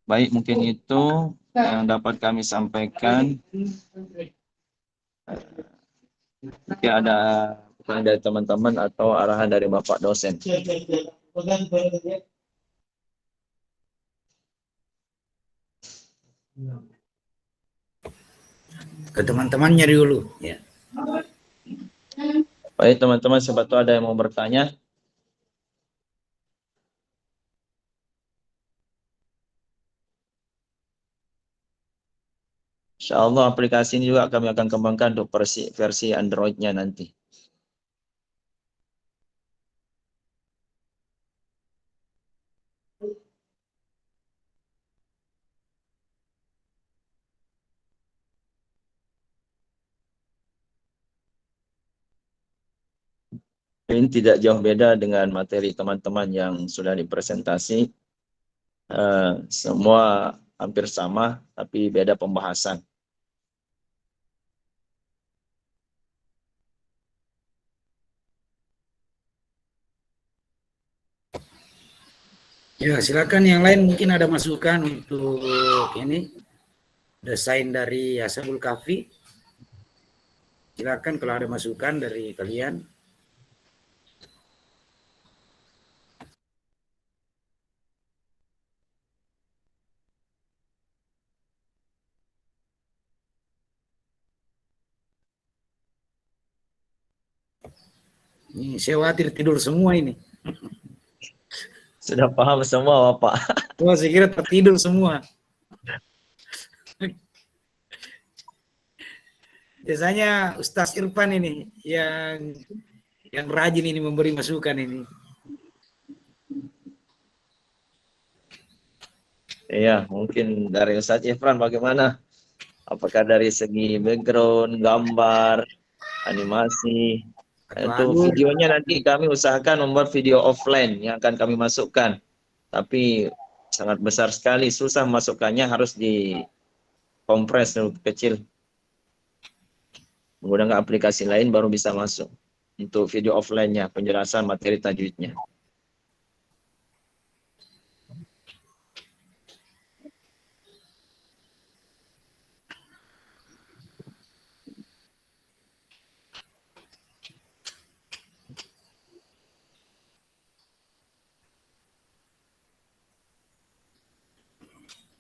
Baik, mungkin itu yang dapat kami sampaikan. Mungkin ada pertanyaan dari teman-teman atau arahan dari Bapak dosen. Ke teman-temannya dulu. Ya. Baik teman-teman, siapa tahu ada yang mau bertanya. Insyaallah aplikasi ini juga kami akan kembangkan untuk versi Android-nya nanti. Ini tidak jauh beda dengan materi teman-teman yang sudah dipresentasi. Semua hampir sama, tapi beda pembahasan. Ya, silakan yang lain mungkin ada masukan untuk ini desain dari Ashabul Kahfi. Silakan kalau ada masukan dari kalian. Ini saya khawatir tidur semua ini. Sudah paham semua Bapak. Wah, saya kira tertidur semua. Biasanya Ustaz Irfan ini yang rajin ini memberi masukan ini. Iya, mungkin dari Ustaz Irfan bagaimana? Apakah dari segi background, gambar, animasi? Untuk videonya nanti kami usahakan membuat video offline yang akan kami masukkan. Tapi sangat besar sekali, susah masukkannya, harus dikompres kecil. Menggunakan aplikasi lain baru bisa masuk. untuk video offline-nya, penjelasan materi tajwidnya.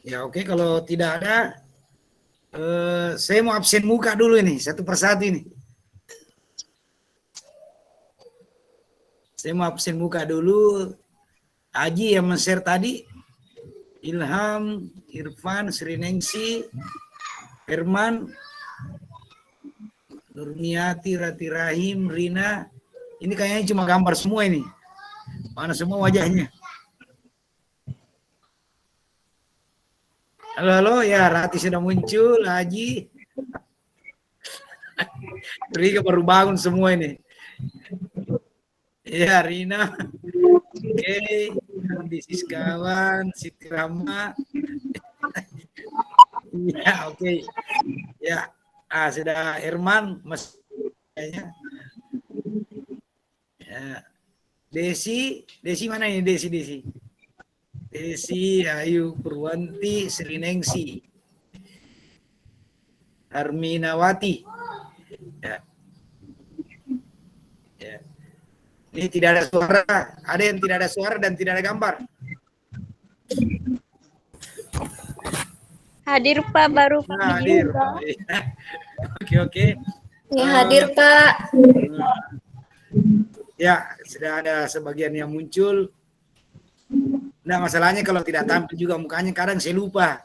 Ya oke, kalau tidak ada, saya mau absen muka dulu ini, satu persatu ini. Saya mau absen muka dulu. Aji yang men-share tadi, Ilham, Irfan, Sriningsi, Herman, Nurniati, Rati Rahim, Rina. Ini kayaknya cuma gambar semua ini. Mana semua wajahnya? Halo, halo, ya Rati sudah muncul, Haji. Rika baru bangun semua ini. Ya, Rina. Oke, this kawan, Siti Rama. Ya, oke. Ya, sudah Herman, Mas. Ya. Desi mana ini Desi? Desi, Ayu Purwanti, Sriningsi, Arminawati. Ya. Ya. Ini tidak ada suara. Ada yang tidak ada suara dan tidak ada gambar. Hadir Pak, baru Pak. Hadir. Oke. Ya, hadir Pak. Ya, sudah ada sebagian yang muncul. Nah, masalahnya kalau tidak tampil juga mukanya kadang saya lupa.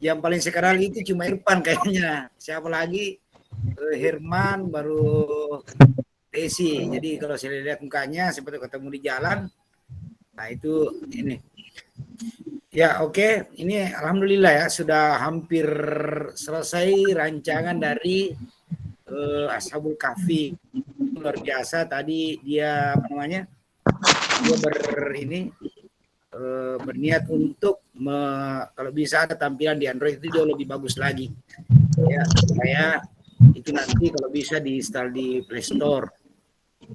Yang paling sekarang itu cuma Irfan kayaknya. Siapa lagi? Herman, baru Desi. Jadi kalau saya lihat mukanya seperti ketemu di jalan. Nah, itu ini. Ya, oke. Ini alhamdulillah ya sudah hampir selesai rancangan dari Ashabul Kahfi. Luar biasa tadi dia apa namanya? Dia berniat untuk kalau bisa ada tampilan di Android itu jauh lebih bagus lagi ya, supaya itu nanti kalau bisa diinstal di Play Store.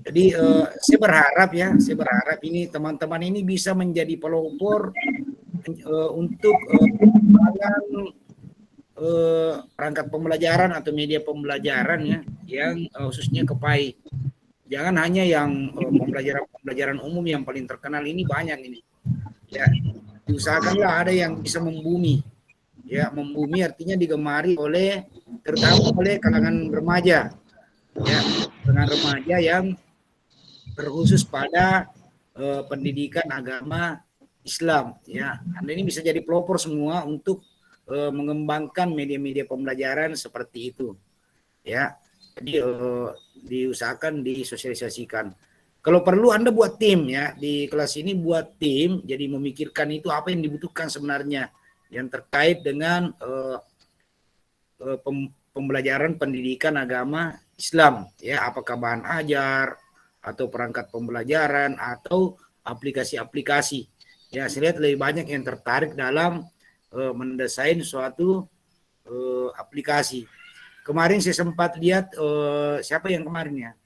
Jadi saya berharap ini teman-teman ini bisa menjadi pelopor untuk perangkat pembelajaran atau media pembelajaran ya, yang khususnya KPAI. Jangan hanya yang pembelajaran umum yang paling terkenal, ini banyak ini. Ya, diusahakanlah ada yang bisa membumi. Ya, membumi artinya digemari terutama oleh kalangan remaja. Ya, kalangan remaja yang berkhusus pada pendidikan agama Islam. Ya, Anda ini bisa jadi pelopor semua untuk mengembangkan media-media pembelajaran seperti itu. Ya, jadi diusahakan disosialisasikan. Kalau perlu Anda buat tim ya, di kelas ini buat tim, jadi memikirkan itu apa yang dibutuhkan sebenarnya yang terkait dengan pembelajaran pendidikan agama Islam ya, apakah bahan ajar atau perangkat pembelajaran atau aplikasi-aplikasi. Ya, saya lihat lebih banyak yang tertarik dalam mendesain suatu aplikasi. Kemarin saya sempat lihat siapa yang kemarin ya?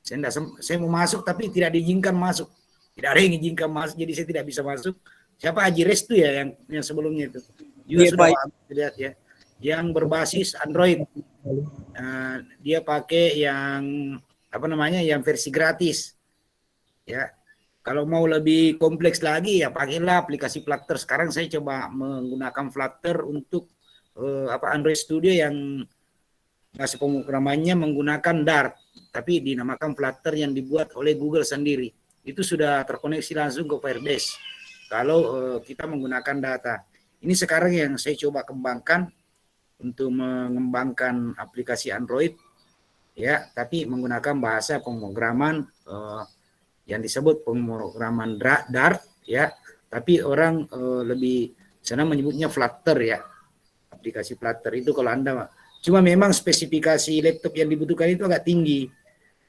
Saya mau masuk tapi tidak diizinkan masuk. Tidak ada yang izinkan masuk, jadi saya tidak bisa masuk. Siapa Haji Restu ya yang sebelumnya itu? Juga sudah lihat ya. Yang berbasis Android. Dia pakai yang apa namanya? Yang versi gratis. Ya. Kalau mau lebih kompleks lagi ya pakailah aplikasi Flutter. Sekarang saya coba menggunakan Flutter untuk Android Studio yang bahasa pemrogramannya menggunakan Dart, tapi dinamakan Flutter yang dibuat oleh Google sendiri. Itu sudah terkoneksi langsung ke Firebase kalau kita menggunakan data. Ini sekarang yang saya coba kembangkan untuk mengembangkan aplikasi Android ya, tapi menggunakan bahasa pemrograman yang disebut pemrograman Dart ya, tapi orang lebih senang menyebutnya Flutter ya. Aplikasi Flutter itu kalau Anda cuma memang spesifikasi laptop yang dibutuhkan itu agak tinggi.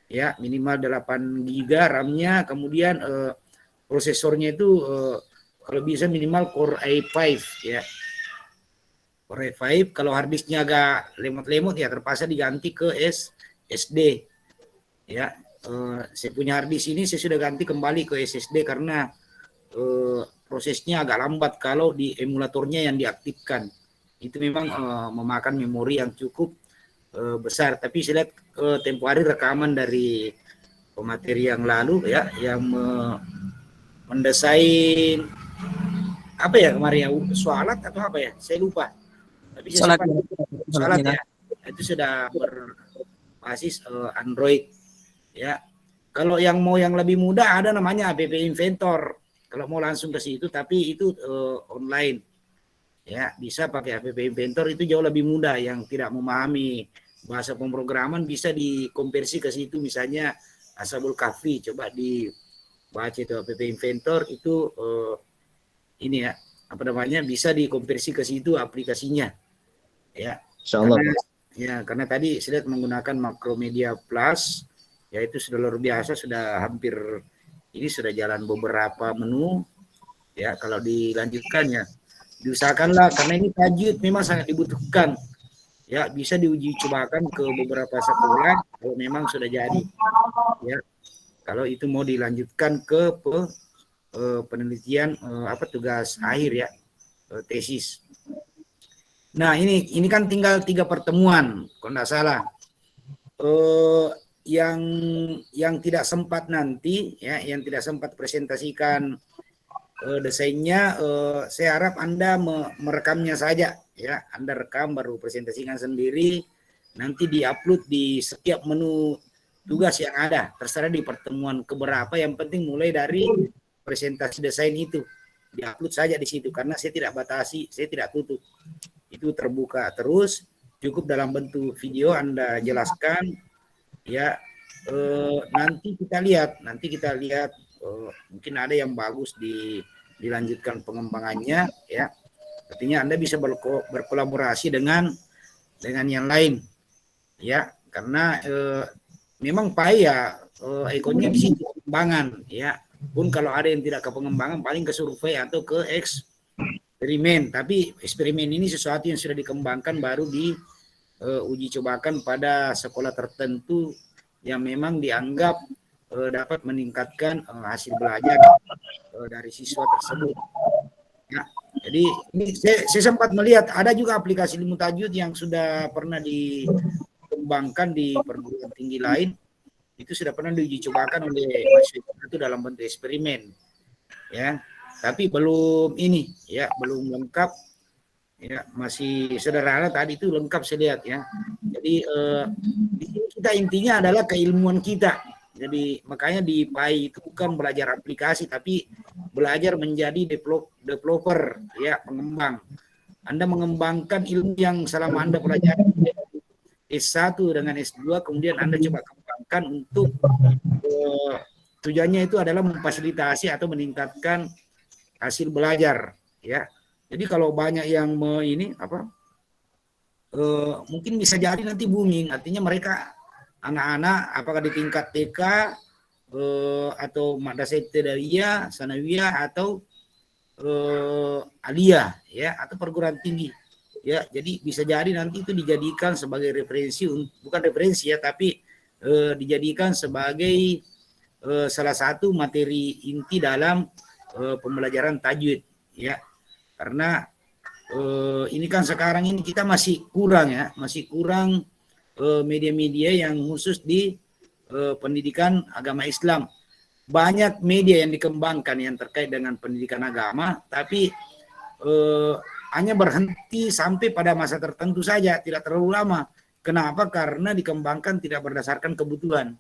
Ya, minimal 8 GB RAM-nya, kemudian prosesornya itu kalau bisa minimal Core i5 ya. Core i5, kalau harddisknya agak lemot-lemot ya terpaksa diganti ke SD. Ya, saya punya hard disk ini saya sudah ganti kembali ke SSD karena prosesnya agak lambat kalau di emulatornya yang diaktifkan. Itu memang memakan memori yang cukup besar. Tapi saya lihat tempo hari rekaman dari pemateri yang lalu ya, yang mendesain apa ya kemarin ya, sholat atau apa ya, saya lupa. Tapi saya Sholat, sholat ya. ya, itu sudah berbasis Android ya. Kalau yang mau yang lebih mudah ada namanya App Inventor. Kalau mau langsung ke situ, tapi itu online ya, bisa pakai App Inventor, itu jauh lebih mudah. Yang tidak memahami bahasa pemrograman bisa dikonversi ke situ, misalnya Ashabul Kahfi, coba dibaca itu App Inventor itu ini ya, apa namanya, bisa dikonversi ke situ aplikasinya ya. Insyaallah. Karena tadi saya lihat menggunakan Makromedia Plus ya, itu sudah luar biasa, sudah hampir ini sudah jalan beberapa menu ya. Kalau dilanjutkan ya diusahakanlah, karena ini tajwid memang sangat dibutuhkan ya, bisa diuji cobakan ke beberapa sekolah kalau memang sudah jadi ya, kalau itu mau dilanjutkan ke penelitian tugas akhir ya, tesis. Nah ini kan tinggal 3 pertemuan kalau tidak salah. Yang tidak sempat nanti ya, yang tidak sempat presentasikan desainnya, saya harap Anda merekamnya saja ya. Anda rekam baru presentasikan sendiri, nanti diupload di setiap menu tugas yang ada, terserah di pertemuan keberapa, yang penting mulai dari presentasi desain itu diupload saja di situ, karena saya tidak batasi, saya tidak tutup, itu terbuka terus, cukup dalam bentuk video Anda jelaskan ya. Nanti kita lihat mungkin ada yang bagus dilanjutkan pengembangannya ya, artinya Anda bisa berkolaborasi dengan yang lain ya, karena memang payah ikonnya di situ pengembangan ya. Pun kalau ada yang tidak ke pengembangan, paling ke survei atau ke eksperimen. Tapi eksperimen ini sesuatu yang sudah dikembangkan, baru diuji cobakan pada sekolah tertentu yang memang dianggap dapat meningkatkan hasil belajar dari siswa tersebut. Ya, jadi ini saya sempat melihat ada juga aplikasi ilmu tajwid yang sudah pernah dikembangkan di perguruan tinggi lain, itu sudah pernah diuji cobakan oleh mahasiswa itu dalam bentuk eksperimen ya, tapi belum ini ya, belum lengkap ya, masih sederhana. Tadi itu lengkap saya lihat ya. Jadi di sini kita intinya adalah keilmuan kita. Jadi makanya di PAI itu bukan belajar aplikasi, tapi belajar menjadi developer ya, pengembang. Anda mengembangkan ilmu yang selama Anda pelajari S1 dengan S2, kemudian Anda coba kembangkan untuk tujuannya itu adalah memfasilitasi atau meningkatkan hasil belajar ya. Jadi kalau banyak yang mungkin bisa jadi nanti booming, artinya mereka anak-anak apakah di tingkat TK atau madrasah ibtidaiyah, sanawiyah atau aliyah ya, atau perguruan tinggi ya. Jadi bisa jadi nanti itu dijadikan sebagai referensi, bukan referensi ya, tapi dijadikan sebagai salah satu materi inti dalam pembelajaran tajwid ya. Karena ini kan sekarang ini kita masih kurang media-media yang khusus di pendidikan agama Islam. Banyak media yang dikembangkan yang terkait dengan pendidikan agama, tapi hanya berhenti sampai pada masa tertentu saja, tidak terlalu lama. Kenapa? Karena dikembangkan tidak berdasarkan kebutuhan.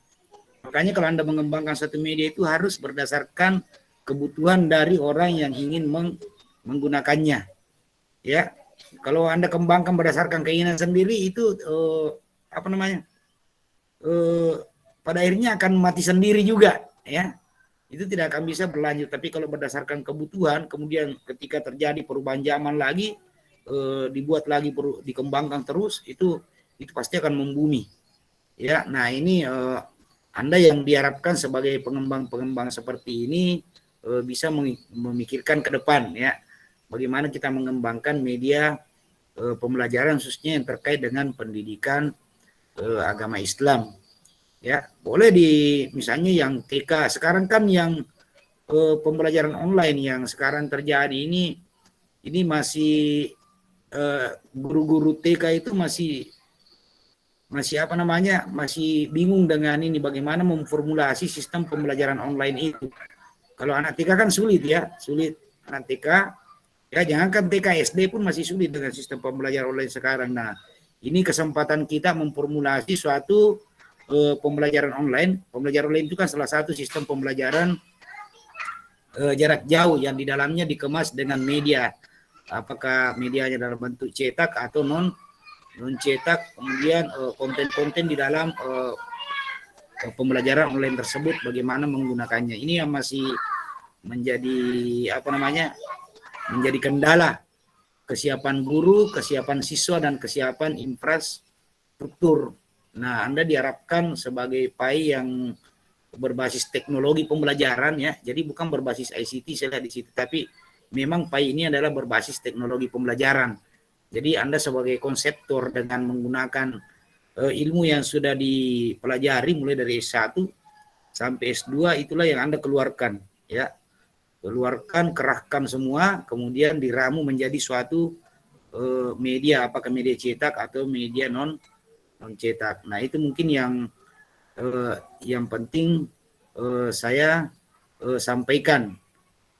Makanya kalau Anda mengembangkan satu media itu harus berdasarkan kebutuhan dari orang yang ingin menggunakannya. Ya, kalau Anda kembangkan berdasarkan keinginan sendiri, itu pada akhirnya akan mati sendiri juga ya. Itu tidak akan bisa berlanjut. Tapi kalau berdasarkan kebutuhan, kemudian ketika terjadi perubahan zaman lagi, dibuat lagi, dikembangkan terus, itu pasti akan membumi ya. Nah ini Anda yang diharapkan sebagai pengembang seperti ini bisa memikirkan ke depan ya, bagaimana kita mengembangkan media pembelajaran khususnya yang terkait dengan pendidikan agama Islam Ya, boleh di misalnya yang TK. Sekarang kan yang pembelajaran online yang sekarang terjadi ini masih guru-guru TK itu masih apa namanya, masih bingung dengan ini bagaimana memformulasi sistem pembelajaran online itu. Kalau anak TK kan sulit ya, sulit anak TK. Ya jangankan TK, SD pun masih sulit dengan sistem pembelajaran online sekarang. Nah, ini kesempatan kita memformulasi suatu pembelajaran online. Pembelajaran online itu kan salah satu sistem pembelajaran jarak jauh yang di dalamnya dikemas dengan media. Apakah medianya dalam bentuk cetak atau non cetak, kemudian konten-konten di dalam pembelajaran online tersebut bagaimana menggunakannya. Ini yang masih menjadi apa namanya? Menjadi kendala kesiapan guru, kesiapan siswa dan kesiapan infrastruktur. Nah, Anda diharapkan sebagai PAI yang berbasis teknologi pembelajaran ya. Jadi bukan berbasis ICT saya lihat di situ, tapi memang PAI ini adalah berbasis teknologi pembelajaran. Jadi Anda sebagai konseptor dengan menggunakan ilmu yang sudah dipelajari mulai dari S1 sampai S2 itulah yang Anda keluarkan ya. Keluarkan, kerahkan semua, kemudian diramu menjadi suatu media, apakah media cetak atau media non cetak. Nah, itu mungkin yang penting saya sampaikan.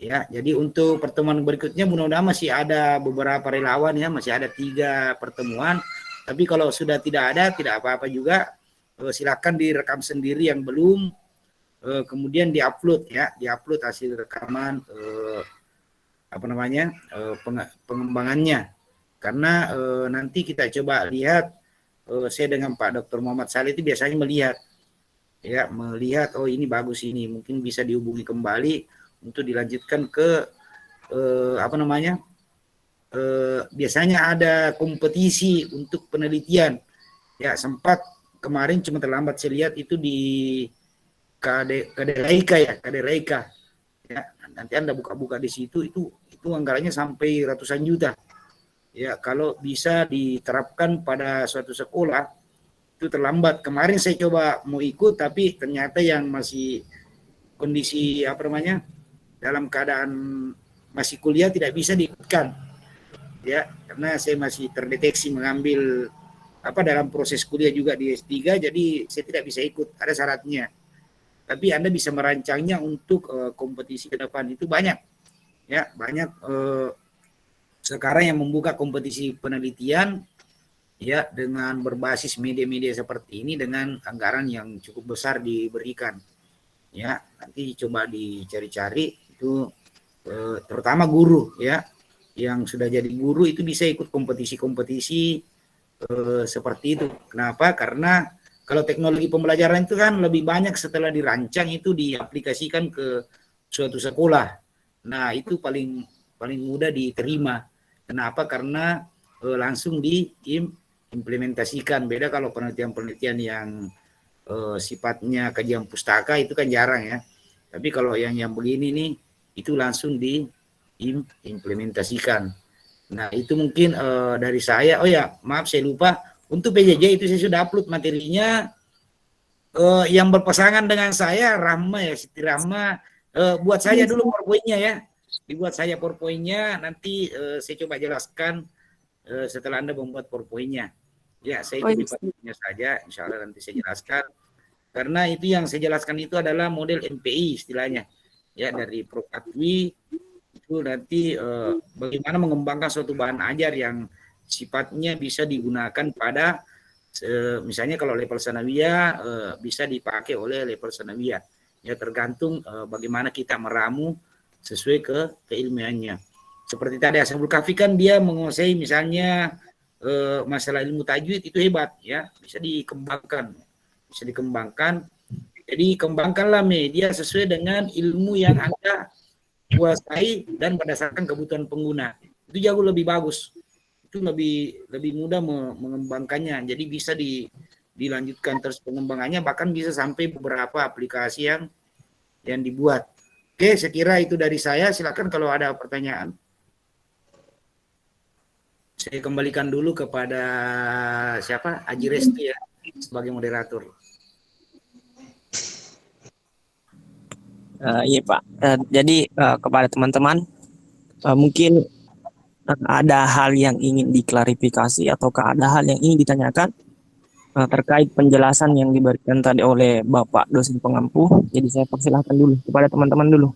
Ya, jadi untuk pertemuan berikutnya mudah-mudahan masih ada beberapa relawan ya, masih ada 3 pertemuan. Tapi kalau sudah tidak ada, tidak apa-apa juga. Silakan direkam sendiri yang belum, kemudian diupload ya, diupload hasil rekaman apa namanya pengembangannya. Karena nanti kita coba lihat, saya dengan Pak Dr. Muhammad Saleh itu biasanya melihat oh ini bagus, ini mungkin bisa dihubungi kembali untuk dilanjutkan ke apa namanya, biasanya ada kompetisi untuk penelitian ya. Sempat kemarin cuma terlambat saya lihat itu di Kadelaika ya. Nanti Anda buka-buka di situ, itu anggarannya sampai ratusan juta ya. Kalau bisa diterapkan pada suatu sekolah itu terlambat. Kemarin saya coba mau ikut tapi ternyata yang masih kondisi apa namanya, dalam keadaan masih kuliah tidak bisa diikutkan ya, karena saya masih terdeteksi mengambil dalam proses kuliah juga di S3, jadi saya tidak bisa ikut, ada syaratnya. Tapi Anda bisa merancangnya untuk kompetisi ke depan. Itu banyak ya, banyak sekarang yang membuka kompetisi penelitian ya dengan berbasis media-media seperti ini dengan anggaran yang cukup besar diberikan ya. Nanti coba dicari-cari itu, terutama guru ya, yang sudah jadi guru itu bisa ikut kompetisi-kompetisi seperti itu. Kenapa? Karena kalau teknologi pembelajaran itu kan lebih banyak setelah dirancang itu diaplikasikan ke suatu sekolah. Nah, itu paling mudah diterima. Kenapa? Karena langsung diimplementasikan. Beda kalau penelitian-penelitian yang sifatnya kajian pustaka itu kan jarang ya. Tapi kalau yang begini nih itu langsung diimplementasikan. Nah, itu mungkin dari saya. Oh ya, maaf saya lupa. Untuk PJJ itu saya sudah upload materinya. Yang berpasangan dengan saya Rahma ya, Siti Rahma, buat saya dulu PowerPoint-nya ya. Dibuat saya PowerPoint-nya, nanti saya coba jelaskan setelah Anda membuat PowerPoint-nya. Ya, saya ikuti PowerPoint-nya saja, insya Allah nanti saya jelaskan. Karena itu yang saya jelaskan itu adalah model MPI istilahnya. Ya, dari Prof. Atwi itu nanti bagaimana mengembangkan suatu bahan ajar yang sifatnya bisa digunakan pada misalnya kalau level sanawiyah bisa dipakai oleh level sanawiyah. Ya, tergantung bagaimana kita meramu sesuai keilmuannya. Seperti tadi Ashabul Kahfi kan dia menguasai misalnya masalah ilmu tajwid, itu hebat ya, bisa dikembangkan. Jadi kembangkanlah media sesuai dengan ilmu yang Anda kuasai dan berdasarkan kebutuhan pengguna. Itu jauh lebih bagus. Itu lebih mudah mengembangkannya. Jadi bisa dilanjutkan terus pengembangannya, bahkan bisa sampai beberapa aplikasi yang dibuat. Oke, saya kira itu dari saya. Silakan kalau ada pertanyaan. Saya kembalikan dulu kepada siapa? Aji Resti ya, sebagai moderator. Iya Pak. Jadi kepada teman-teman mungkin ada hal yang ingin diklarifikasi ataukah ada hal yang ingin ditanyakan terkait penjelasan yang diberikan tadi oleh Bapak dosen pengampu. Jadi saya persilahkan dulu kepada teman-teman dulu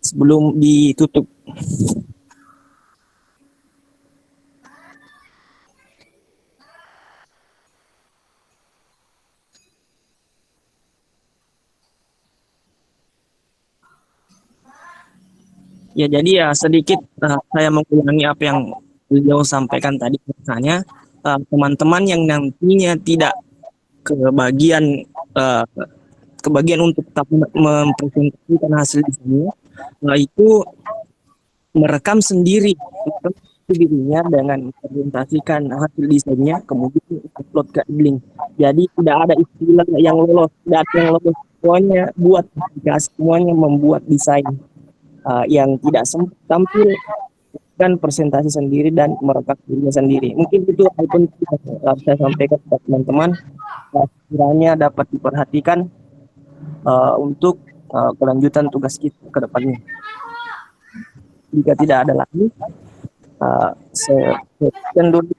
sebelum ditutup. Ya, jadi ya sedikit saya mengulangi apa yang beliau sampaikan tadi. Misalnya teman-teman yang nantinya tidak kebagian uh, kebagian untuk tetap mempresentasikan hasil desainnya, itu merekam sendiri dirinya dengan mempresentasikan hasil desainnya, kemudian upload ke link. Jadi tidak ada istilah yang lolos, tidak ada yang lolos, semuanya buat aplikasi, semuanya membuat desain yang tidak sempat tampil dan presentasi sendiri dan merekam dirinya sendiri. Mungkin itu hal penting yang saya sampaikan kepada teman-teman, kiranya dapat diperhatikan untuk kelanjutan tugas kita ke depannya. Jika tidak ada lagi, sekian dulu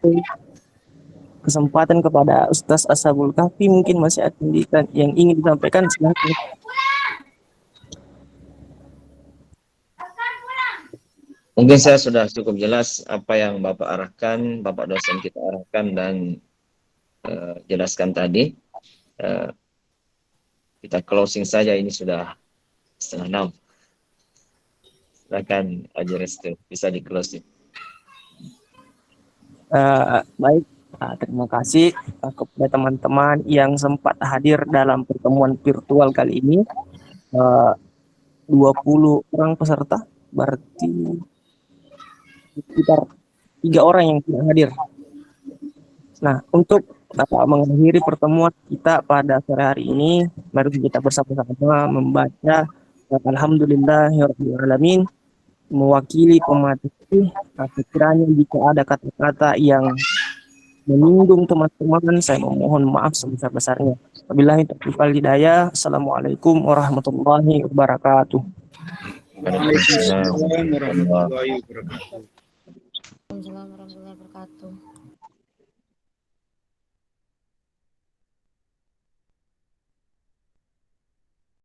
kesempatan kepada Ustaz Ashabul Kahfi. Mungkin masih ada yang ingin disampaikan, silakan. Mungkin saya sudah cukup jelas apa yang Bapak arahkan, Bapak dosen kita arahkan dan jelaskan tadi. Kita closing saja, ini sudah 5:30. Silakan Haji Restu, bisa di closing. Baik, terima kasih kepada teman-teman yang sempat hadir dalam pertemuan virtual kali ini. 20 orang peserta, berarti sekitar 3 orang yang tidak hadir. Nah, untuk mengakhiri pertemuan kita pada sore hari ini, mari kita bersama-sama membaca Alhamdulillahirrahmanirrahim, mewakili pemateri. Sekiranya jika ada kata-kata yang menyinggung teman-teman, saya memohon maaf sebesar-besarnya. Wabillahi taufiq wal hidayah. Assalamualaikum warahmatullahi wabarakatuh. Waalaikumsalam warahmatullahi wabarakatuh. Waalaikumsalam warahmatullahi wabarakatuh.